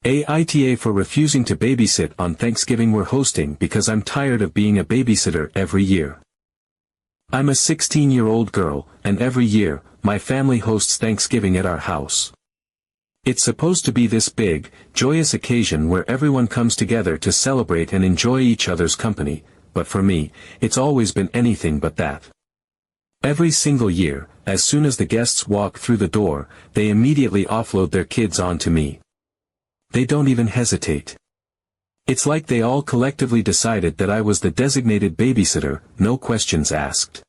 AITA for refusing to babysit on Thanksgiving. We're hosting because I'm tired of being a babysitter every year. I'm a 16-year-old girl, and every year, my family hosts Thanksgiving at our house. It's supposed to be this big, joyous occasion where everyone comes together to celebrate and enjoy each other's company, but for me, it's always been anything but that. Every single year, as soon as the guests walk through the door, they immediately offload their kids onto me. They don't even hesitate. It's like they all collectively decided that I was the designated babysitter, no questions asked.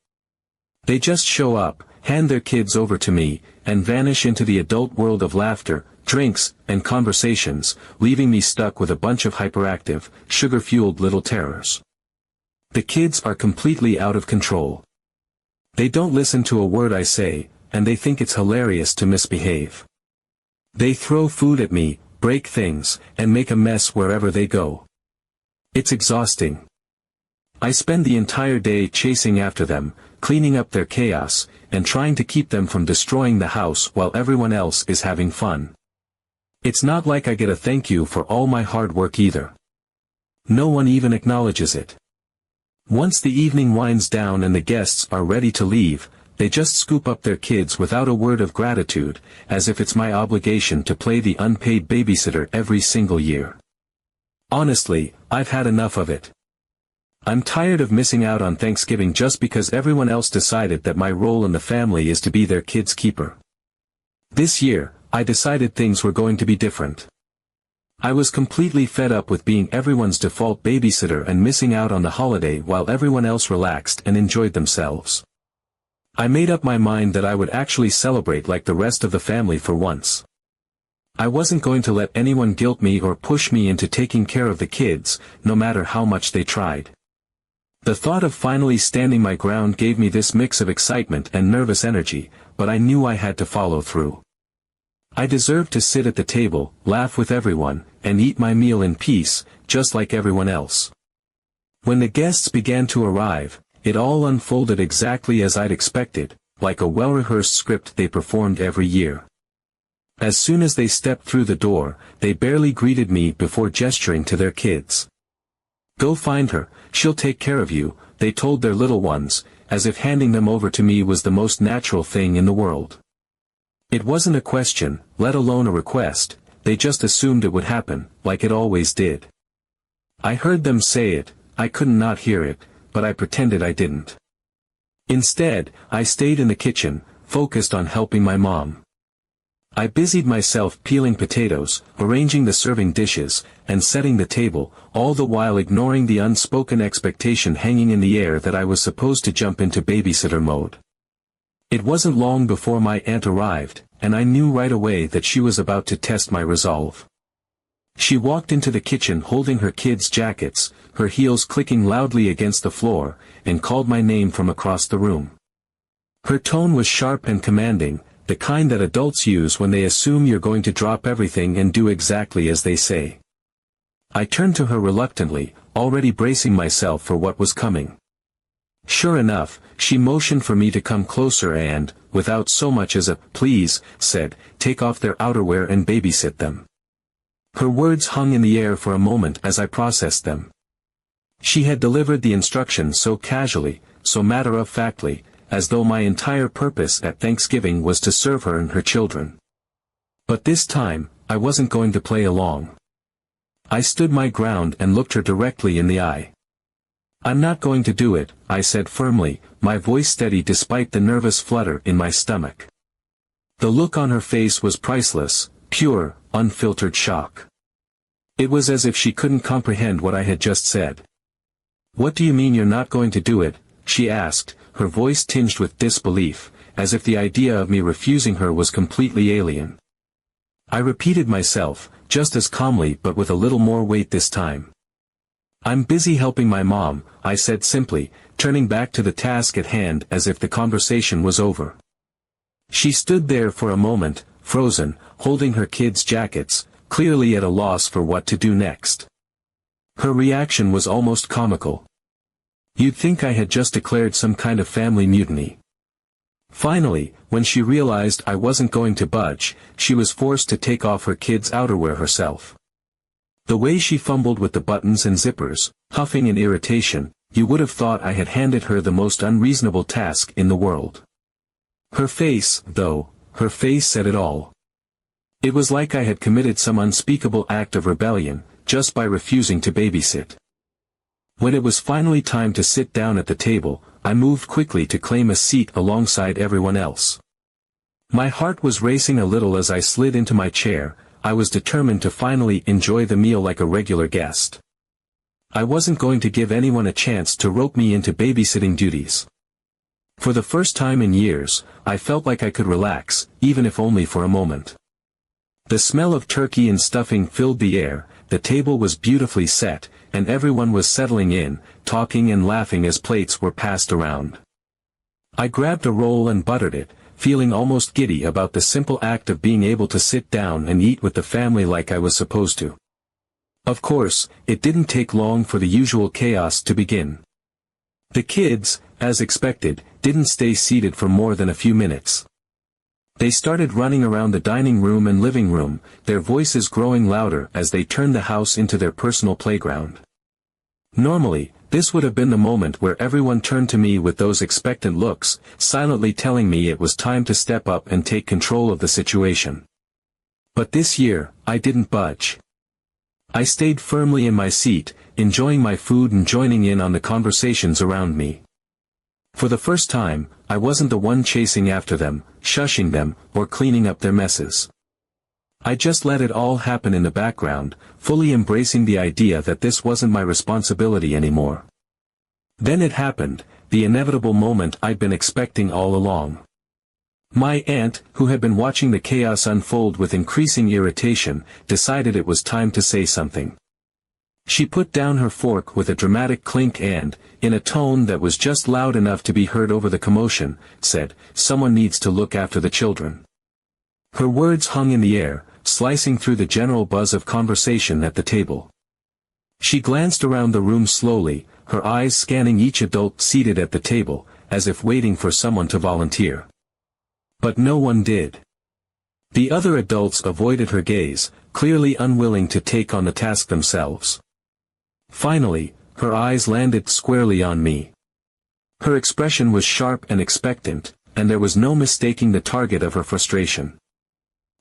They just show up, hand their kids over to me, and vanish into the adult world of laughter, drinks, and conversations, leaving me stuck with a bunch of hyperactive, sugar-fueled little terrors. The kids are completely out of control. They don't listen to a word I say, and they think it's hilarious to misbehave. They throw food at me, break things, and make a mess wherever they go. It's exhausting. I spend the entire day chasing after them, cleaning up their chaos, and trying to keep them from destroying the house while everyone else is having fun. It's not like I get a thank you for all my hard work either. No one even acknowledges it. Once the evening winds down and the guests are ready to leave, they just scoop up their kids without a word of gratitude, as if it's my obligation to play the unpaid babysitter every single year. Honestly, I've had enough of it. I'm tired of missing out on Thanksgiving just because everyone else decided that my role in the family is to be their kid's keeper. This year, I decided things were going to be different. I was completely fed up with being everyone's default babysitter and missing out on the holiday while everyone else relaxed and enjoyed themselves. I made up my mind that I would actually celebrate like the rest of the family for once. I wasn't going to let anyone guilt me or push me into taking care of the kids, no matter how much they tried. The thought of finally standing my ground gave me this mix of excitement and nervous energy, but I knew I had to follow through. I deserved to sit at the table, laugh with everyone, and eat my meal in peace, just like everyone else. When the guests began to arrive, it all unfolded exactly as I'd expected, like a well-rehearsed script they performed every year. As soon as they stepped through the door, they barely greeted me before gesturing to their kids. "Go find her, she'll take care of you," they told their little ones, as if handing them over to me was the most natural thing in the world. It wasn't a question, let alone a request, they just assumed it would happen, like it always did. I heard them say it, I couldn't not hear it, but I pretended I didn't. Instead, I stayed in the kitchen, focused on helping my mom. I busied myself peeling potatoes, arranging the serving dishes, and setting the table, all the while ignoring the unspoken expectation hanging in the air that I was supposed to jump into babysitter mode. It wasn't long before my aunt arrived, and I knew right away that she was about to test my resolve. She walked into the kitchen holding her kids' jackets, her heels clicking loudly against the floor, and called my name from across the room. Her tone was sharp and commanding, the kind that adults use when they assume you're going to drop everything and do exactly as they say. I turned to her reluctantly, already bracing myself for what was coming. Sure enough, she motioned for me to come closer and, without so much as a "please," said, "Take off their outerwear and babysit them." Her words hung in the air for a moment as I processed them. She had delivered the instructions so casually, so matter-of-factly, as though my entire purpose at Thanksgiving was to serve her and her children. But this time, I wasn't going to play along. I stood my ground and looked her directly in the eye. "I'm not going to do it," I said firmly, my voice steady despite the nervous flutter in my stomach. The look on her face was priceless, pure, unfiltered shock. It was as if she couldn't comprehend what I had just said. "What do you mean you're not going to do it?" she asked, her voice tinged with disbelief, as if the idea of me refusing her was completely alien. I repeated myself, just as calmly but with a little more weight this time. "I'm busy helping my mom," I said simply, turning back to the task at hand as if the conversation was over. She stood there for a moment, frozen, holding her kids' jackets, clearly at a loss for what to do next. Her reaction was almost comical. You'd think I had just declared some kind of family mutiny. Finally, when she realized I wasn't going to budge, she was forced to take off her kids' outerwear herself. The way she fumbled with the buttons and zippers, huffing in irritation, you would have thought I had handed her the most unreasonable task in the world. Her face, though, her face said it all. It was like I had committed some unspeakable act of rebellion, just by refusing to babysit. When it was finally time to sit down at the table, I moved quickly to claim a seat alongside everyone else. My heart was racing a little as I slid into my chair. I was determined to finally enjoy the meal like a regular guest. I wasn't going to give anyone a chance to rope me into babysitting duties. For the first time in years, I felt like I could relax, even if only for a moment. The smell of turkey and stuffing filled the air, the table was beautifully set, and everyone was settling in, talking and laughing as plates were passed around. I grabbed a roll and buttered it, feeling almost giddy about the simple act of being able to sit down and eat with the family like I was supposed to. Of course, it didn't take long for the usual chaos to begin. The kids, as expected, didn't stay seated for more than a few minutes. They started running around the dining room and living room, their voices growing louder as they turned the house into their personal playground. Normally, this would have been the moment where everyone turned to me with those expectant looks, silently telling me it was time to step up and take control of the situation. But this year, I didn't budge. I stayed firmly in my seat, enjoying my food and joining in on the conversations around me. For the first time, I wasn't the one chasing after them, shushing them, or cleaning up their messes. I just let it all happen in the background, fully embracing the idea that this wasn't my responsibility anymore. Then it happened, the inevitable moment I'd been expecting all along. My aunt, who had been watching the chaos unfold with increasing irritation, decided it was time to say something. She put down her fork with a dramatic clink and, in a tone that was just loud enough to be heard over the commotion, said, "Someone needs to look after the children." Her words hung in the air, slicing through the general buzz of conversation at the table. She glanced around the room slowly, her eyes scanning each adult seated at the table, as if waiting for someone to volunteer. But no one did. The other adults avoided her gaze, clearly unwilling to take on the task themselves. Finally, her eyes landed squarely on me. Her expression was sharp and expectant, and there was no mistaking the target of her frustration.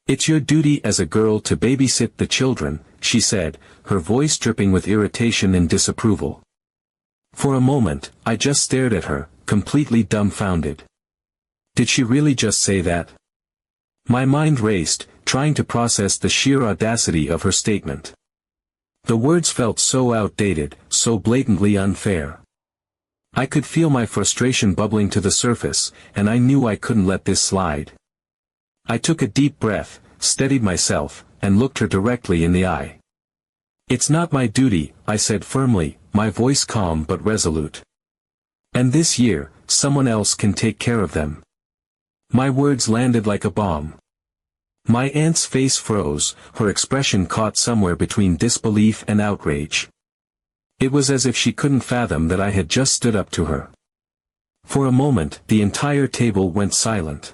"It's your duty as a girl to babysit the children," she said, her voice dripping with irritation and disapproval. For a moment, I just stared at her, completely dumbfounded. Did she really just say that? My mind raced, trying to process the sheer audacity of her statement. The words felt so outdated, so blatantly unfair. I could feel my frustration bubbling to the surface, and I knew I couldn't let this slide. I took a deep breath, steadied myself, and looked her directly in the eye. "It's not my duty," I said firmly, my voice calm but resolute. "And this year, someone else can take care of them." My words landed like a bomb. My aunt's face froze, her expression caught somewhere between disbelief and outrage. It was as if she couldn't fathom that I had just stood up to her. For a moment, the entire table went silent.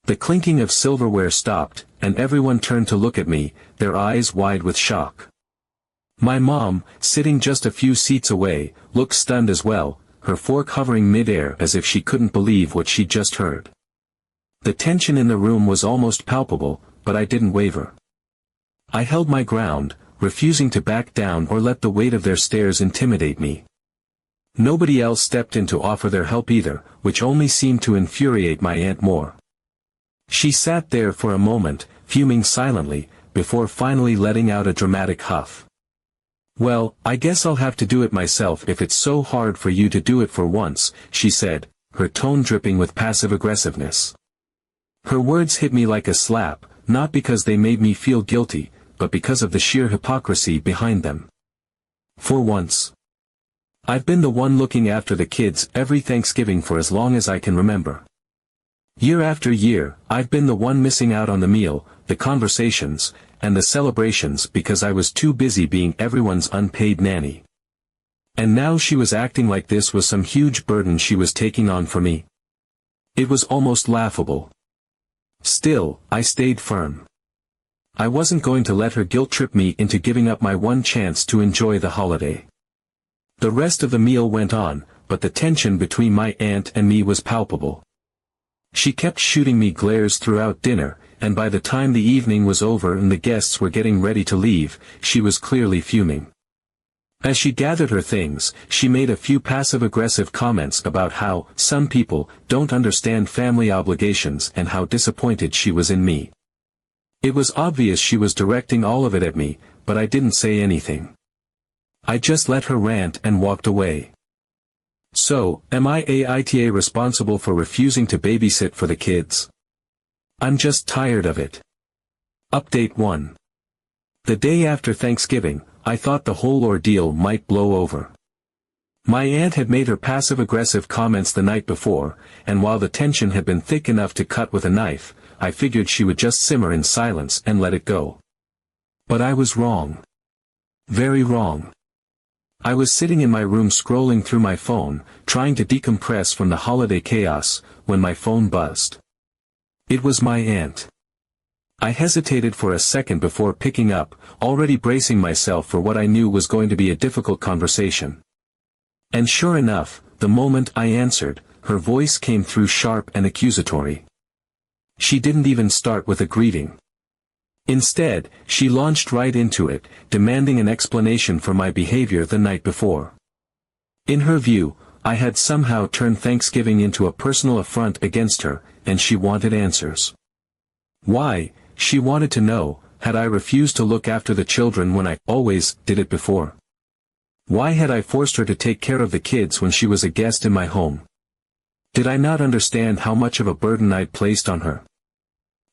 The clinking of silverware stopped, and everyone turned to look at me, their eyes wide with shock. My mom, sitting just a few seats away, looked stunned as well, her fork hovering mid-air as if she couldn't believe what she'd just heard. The tension in the room was almost palpable, but I didn't waver. I held my ground, refusing to back down or let the weight of their stares intimidate me. Nobody else stepped in to offer their help either, which only seemed to infuriate my aunt more. She sat there for a moment, fuming silently, before finally letting out a dramatic huff. "Well, I guess I'll have to do it myself if it's so hard for you to do it for once," she said, her tone dripping with passive aggressiveness. Her words hit me like a slap, not because they made me feel guilty, but because of the sheer hypocrisy behind them. For once. I've been the one looking after the kids every Thanksgiving for as long as I can remember. Year after year, I've been the one missing out on the meal, the conversations, and the celebrations because I was too busy being everyone's unpaid nanny. And now she was acting like this was some huge burden she was taking on for me. It was almost laughable. Still, I stayed firm. I wasn't going to let her guilt-trip me into giving up my one chance to enjoy the holiday. The rest of the meal went on, but the tension between my aunt and me was palpable. She kept shooting me glares throughout dinner, and by the time the evening was over and the guests were getting ready to leave, she was clearly fuming. As she gathered her things, she made a few passive-aggressive comments about how some people don't understand family obligations and how disappointed she was in me. It was obvious she was directing all of it at me, but I didn't say anything. I just let her rant and walked away. So, am I AITA responsible for refusing to babysit for the kids? I'm just tired of it. Update 1. The day after Thanksgiving, I thought the whole ordeal might blow over. My aunt had made her passive-aggressive comments the night before, and while the tension had been thick enough to cut with a knife, I figured she would just simmer in silence and let it go. But I was wrong. Very wrong. I was sitting in my room scrolling through my phone, trying to decompress from the holiday chaos, when my phone buzzed. It was my aunt. I hesitated for a second before picking up, already bracing myself for what I knew was going to be a difficult conversation. And sure enough, the moment I answered, her voice came through sharp and accusatory. She didn't even start with a greeting. Instead, she launched right into it, demanding an explanation for my behavior the night before. In her view, I had somehow turned Thanksgiving into a personal affront against her, and she wanted answers. Why, she wanted to know, had I refused to look after the children when I always did it before? Why had I forced her to take care of the kids when she was a guest in my home? Did I not understand how much of a burden I'd placed on her?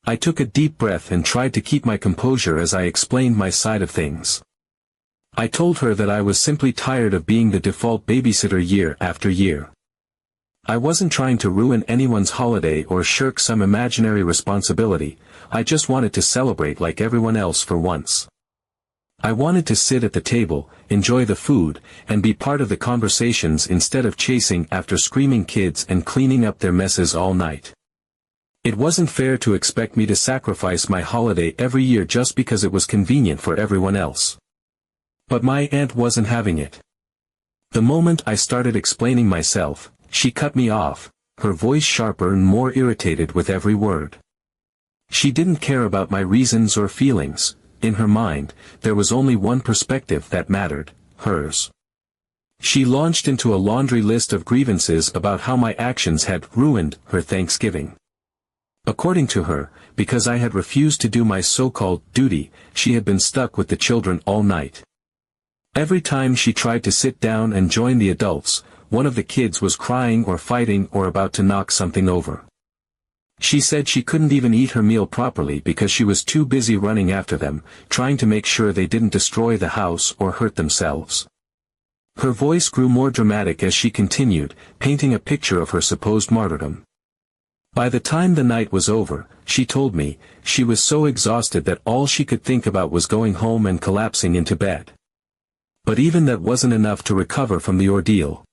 I took a deep breath and tried to keep my composure as I explained my side of things. I told her that I was simply tired of being the default babysitter year after year. I wasn't trying to ruin anyone's holiday or shirk some imaginary responsibility, I just wanted to celebrate like everyone else for once. I wanted to sit at the table, enjoy the food, and be part of the conversations instead of chasing after screaming kids and cleaning up their messes all night. It wasn't fair to expect me to sacrifice my holiday every year just because it was convenient for everyone else. But my aunt wasn't having it. The moment I started explaining myself, she cut me off, her voice sharper and more irritated with every word. She didn't care about my reasons or feelings. In her mind, there was only one perspective that mattered, hers. She launched into a laundry list of grievances about how my actions had ruined her Thanksgiving. According to her, because I had refused to do my so-called duty, she had been stuck with the children all night. Every time she tried to sit down and join the adults, one of the kids was crying or fighting or about to knock something over. She said she couldn't even eat her meal properly because she was too busy running after them, trying to make sure they didn't destroy the house or hurt themselves. Her voice grew more dramatic as she continued, painting a picture of her supposed martyrdom. By the time the night was over, she told me, she was so exhausted that all she could think about was going home and collapsing into bed. But even that wasn't enough to recover from the ordeal.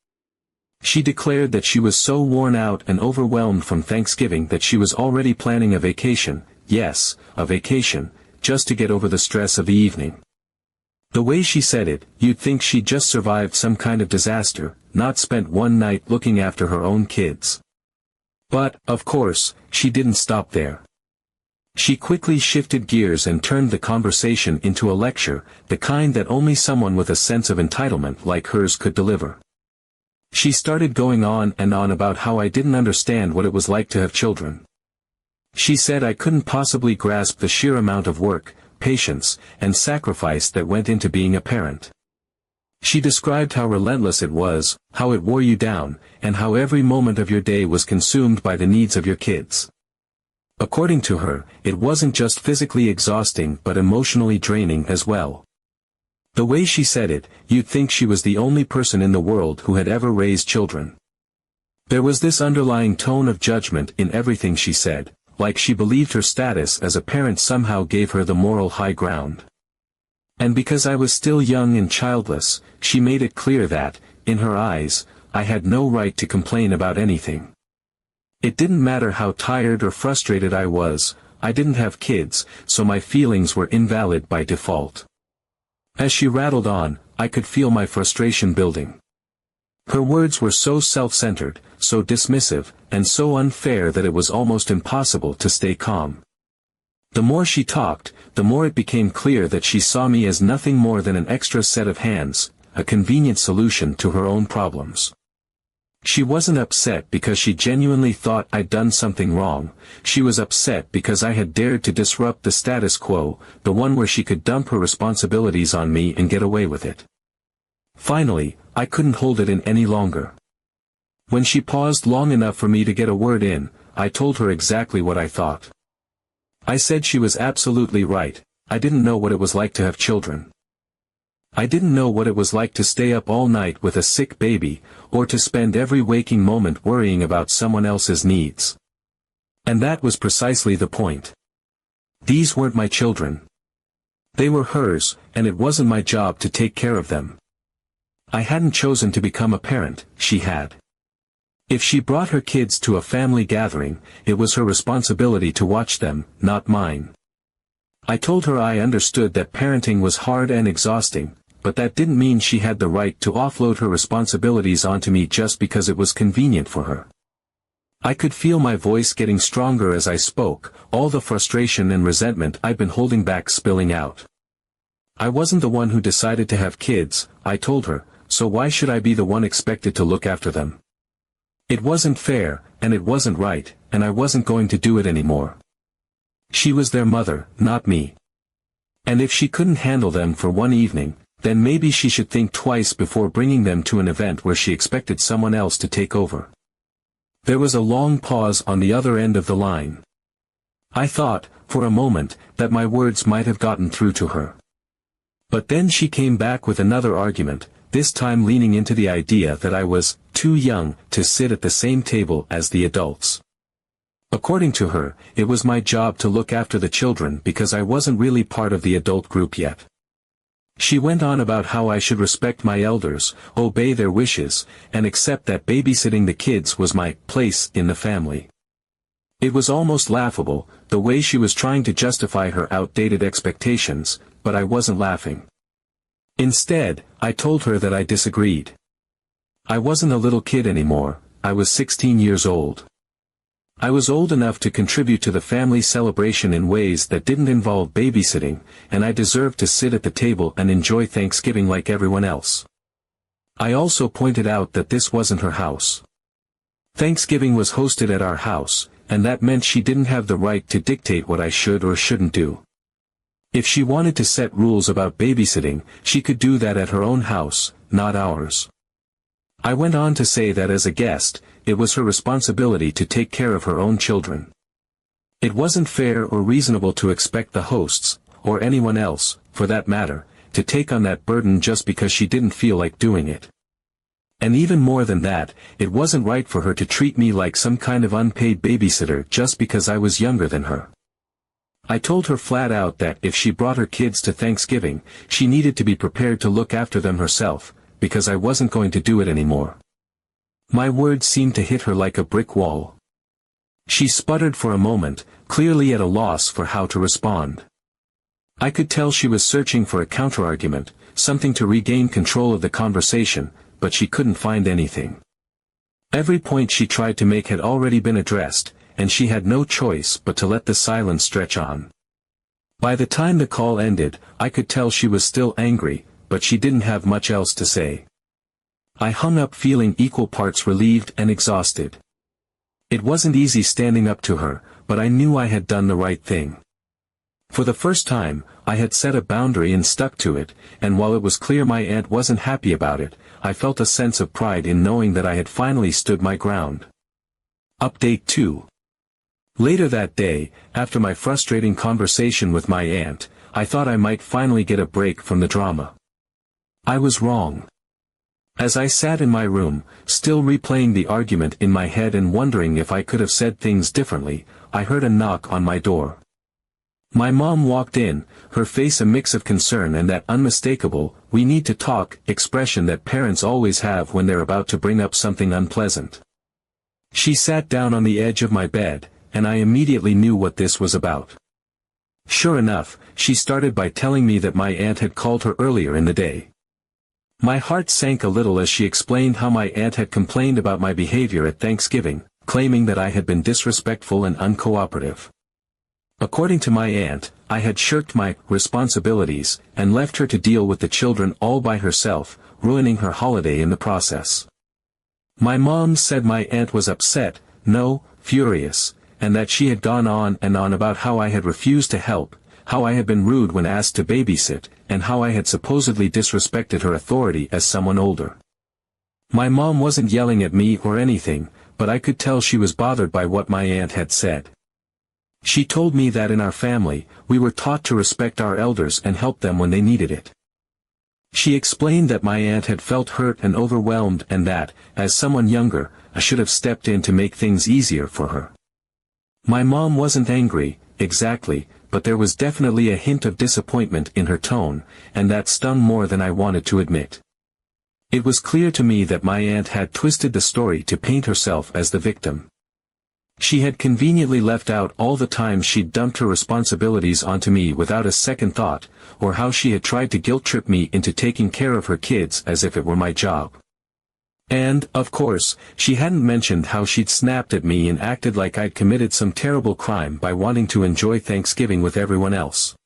She declared that she was so worn out and overwhelmed from Thanksgiving that she was already planning a vacation, yes, a vacation, just to get over the stress of the evening. The way she said it, you'd think she'd just survived some kind of disaster, not spent one night looking after her own kids. But, of course, she didn't stop there. She quickly shifted gears and turned the conversation into a lecture, the kind that only someone with a sense of entitlement like hers could deliver. She started going on and on about how I didn't understand what it was like to have children. She said I couldn't possibly grasp the sheer amount of work, patience, and sacrifice that went into being a parent. She described how relentless it was, how it wore you down, and how every moment of your day was consumed by the needs of your kids. According to her, it wasn't just physically exhausting but emotionally draining as well. The way she said it, you'd think she was the only person in the world who had ever raised children. There was this underlying tone of judgment in everything she said, like she believed her status as a parent somehow gave her the moral high ground. And because I was still young and childless, she made it clear that, in her eyes, I had no right to complain about anything. It didn't matter how tired or frustrated I was, I didn't have kids, so my feelings were invalid by default. As she rattled on, I could feel my frustration building. Her words were so self-centered, so dismissive, and so unfair that it was almost impossible to stay calm. The more she talked, the more it became clear that she saw me as nothing more than an extra set of hands, a convenient solution to her own problems. She wasn't upset because she genuinely thought I'd done something wrong. She was upset because I had dared to disrupt the status quo, the one where she could dump her responsibilities on me and get away with it. Finally, I couldn't hold it in any longer. When she paused long enough for me to get a word in, I told her exactly what I thought. I said she was absolutely right. I didn't know what it was like to have children. I didn't know what it was like to stay up all night with a sick baby, or to spend every waking moment worrying about someone else's needs. And that was precisely the point. These weren't my children. They were hers, and it wasn't my job to take care of them. I hadn't chosen to become a parent, she had. If she brought her kids to a family gathering, it was her responsibility to watch them, not mine. I told her I understood that parenting was hard and exhausting, but that didn't mean she had the right to offload her responsibilities onto me just because it was convenient for her. I could feel my voice getting stronger as I spoke, all the frustration and resentment I'd been holding back spilling out. I wasn't the one who decided to have kids, I told her, so why should I be the one expected to look after them? It wasn't fair, and it wasn't right, and I wasn't going to do it anymore. She was their mother, not me. And if she couldn't handle them for one evening, then maybe she should think twice before bringing them to an event where she expected someone else to take over. There was a long pause on the other end of the line. I thought, for a moment, that my words might have gotten through to her. But then she came back with another argument, this time leaning into the idea that I was too young to sit at the same table as the adults. According to her, it was my job to look after the children because I wasn't really part of the adult group yet. She went on about how I should respect my elders, obey their wishes, and accept that babysitting the kids was my place in the family. It was almost laughable, the way she was trying to justify her outdated expectations, but I wasn't laughing. Instead, I told her that I disagreed. I wasn't a little kid anymore, I was 16 years old. I was old enough to contribute to the family celebration in ways that didn't involve babysitting, and I deserved to sit at the table and enjoy Thanksgiving like everyone else. I also pointed out that this wasn't her house. Thanksgiving was hosted at our house, and that meant she didn't have the right to dictate what I should or shouldn't do. If she wanted to set rules about babysitting, she could do that at her own house, not ours. I went on to say that as a guest, it was her responsibility to take care of her own children. It wasn't fair or reasonable to expect the hosts, or anyone else, for that matter, to take on that burden just because she didn't feel like doing it. And even more than that, it wasn't right for her to treat me like some kind of unpaid babysitter just because I was younger than her. I told her flat out that if she brought her kids to Thanksgiving, she needed to be prepared to look after them herself, because I wasn't going to do it anymore. My words seemed to hit her like a brick wall. She sputtered for a moment, clearly at a loss for how to respond. I could tell she was searching for a counterargument, something to regain control of the conversation, but she couldn't find anything. Every point she tried to make had already been addressed, and she had no choice but to let the silence stretch on. By the time the call ended, I could tell she was still angry, but she didn't have much else to say. I hung up feeling equal parts relieved and exhausted. It wasn't easy standing up to her, but I knew I had done the right thing. For the first time, I had set a boundary and stuck to it, and while it was clear my aunt wasn't happy about it, I felt a sense of pride in knowing that I had finally stood my ground. Update 2. Later that day, after my frustrating conversation with my aunt, I thought I might finally get a break from the drama. I was wrong. As I sat in my room, still replaying the argument in my head and wondering if I could have said things differently, I heard a knock on my door. My mom walked in, her face a mix of concern and that unmistakable, "we need to talk," expression that parents always have when they're about to bring up something unpleasant. She sat down on the edge of my bed, and I immediately knew what this was about. Sure enough, she started by telling me that my aunt had called her earlier in the day. My heart sank a little as she explained how my aunt had complained about my behavior at Thanksgiving, claiming that I had been disrespectful and uncooperative. According to my aunt, I had shirked my responsibilities and left her to deal with the children all by herself, ruining her holiday in the process. My mom said my aunt was upset, no, furious, and that she had gone on and on about how I had refused to help, how I had been rude when asked to babysit, and how I had supposedly disrespected her authority as someone older. My mom wasn't yelling at me or anything, but I could tell she was bothered by what my aunt had said. She told me that in our family, we were taught to respect our elders and help them when they needed it. She explained that my aunt had felt hurt and overwhelmed and that, as someone younger, I should have stepped in to make things easier for her. My mom wasn't angry, exactly, but there was definitely a hint of disappointment in her tone, and that stung more than I wanted to admit. It was clear to me that my aunt had twisted the story to paint herself as the victim. She had conveniently left out all the times she'd dumped her responsibilities onto me without a second thought, or how she had tried to guilt-trip me into taking care of her kids as if it were my job. And, of course, she hadn't mentioned how she'd snapped at me and acted like I'd committed some terrible crime by wanting to enjoy Thanksgiving with everyone else.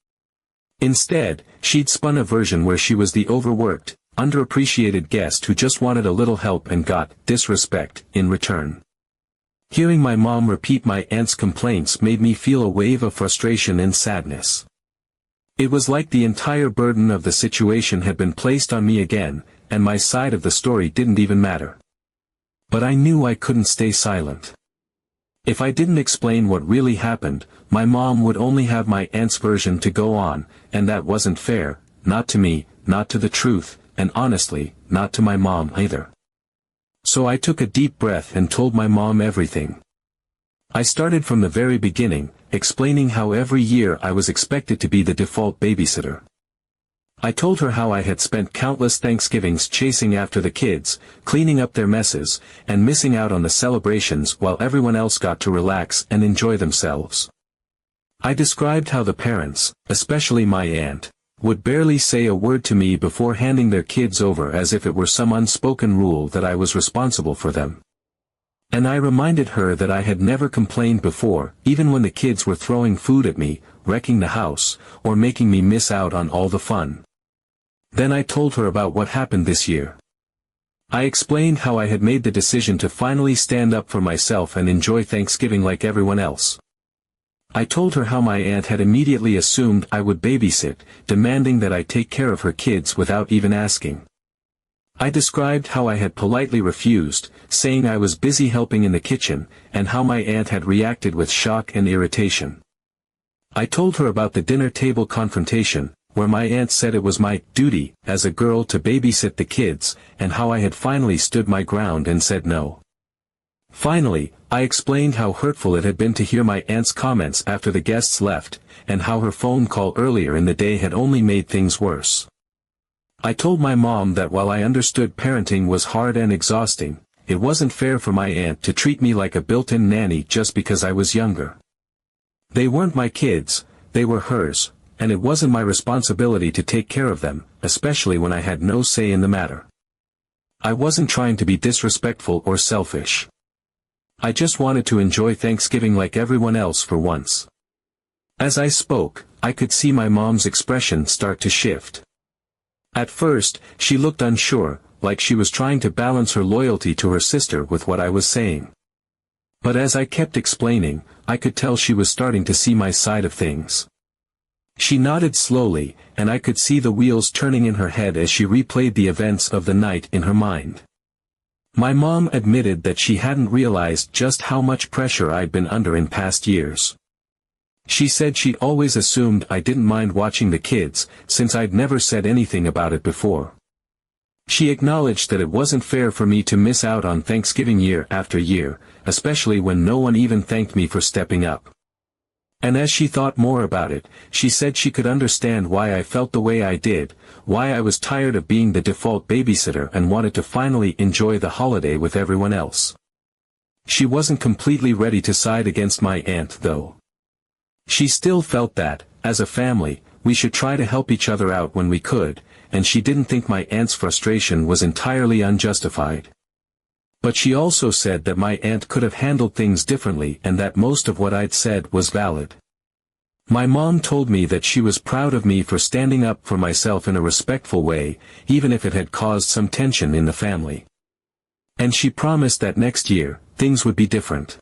Instead, she'd spun a version where she was the overworked, underappreciated guest who just wanted a little help and got disrespect in return. Hearing my mom repeat my aunt's complaints made me feel a wave of frustration and sadness. It was like the entire burden of the situation had been placed on me again, and my side of the story didn't even matter. But I knew I couldn't stay silent. If I didn't explain what really happened, my mom would only have my aunt's version to go on, and that wasn't fair, not to me, not to the truth, and honestly, not to my mom either. So I took a deep breath and told my mom everything. I started from the very beginning, explaining how every year I was expected to be the default babysitter. I told her how I had spent countless Thanksgivings chasing after the kids, cleaning up their messes, and missing out on the celebrations while everyone else got to relax and enjoy themselves. I described how the parents, especially my aunt, would barely say a word to me before handing their kids over as if it were some unspoken rule that I was responsible for them. And I reminded her that I had never complained before, even when the kids were throwing food at me, wrecking the house, or making me miss out on all the fun. Then I told her about what happened this year. I explained how I had made the decision to finally stand up for myself and enjoy Thanksgiving like everyone else. I told her how my aunt had immediately assumed I would babysit, demanding that I take care of her kids without even asking. I described how I had politely refused, saying I was busy helping in the kitchen, and how my aunt had reacted with shock and irritation. I told her about the dinner table confrontation, where my aunt said it was my duty as a girl to babysit the kids, and how I had finally stood my ground and said no. Finally, I explained how hurtful it had been to hear my aunt's comments after the guests left, and how her phone call earlier in the day had only made things worse. I told my mom that while I understood parenting was hard and exhausting, it wasn't fair for my aunt to treat me like a built-in nanny just because I was younger. They weren't my kids, they were hers, and it wasn't my responsibility to take care of them, especially when I had no say in the matter. I wasn't trying to be disrespectful or selfish. I just wanted to enjoy Thanksgiving like everyone else for once. As I spoke, I could see my mom's expression start to shift. At first, she looked unsure, like she was trying to balance her loyalty to her sister with what I was saying. But as I kept explaining, I could tell she was starting to see my side of things. She nodded slowly, and I could see the wheels turning in her head as she replayed the events of the night in her mind. My mom admitted that she hadn't realized just how much pressure I'd been under in past years. She said she'd always assumed I didn't mind watching the kids, since I'd never said anything about it before. She acknowledged that it wasn't fair for me to miss out on Thanksgiving year after year, especially when no one even thanked me for stepping up. And as she thought more about it, she said she could understand why I felt the way I did, why I was tired of being the default babysitter and wanted to finally enjoy the holiday with everyone else. She wasn't completely ready to side against my aunt though. She still felt that, as a family, we should try to help each other out when we could, and she didn't think my aunt's frustration was entirely unjustified. But she also said that my aunt could have handled things differently and that most of what I'd said was valid. My mom told me that she was proud of me for standing up for myself in a respectful way, even if it had caused some tension in the family. And she promised that next year, things would be different.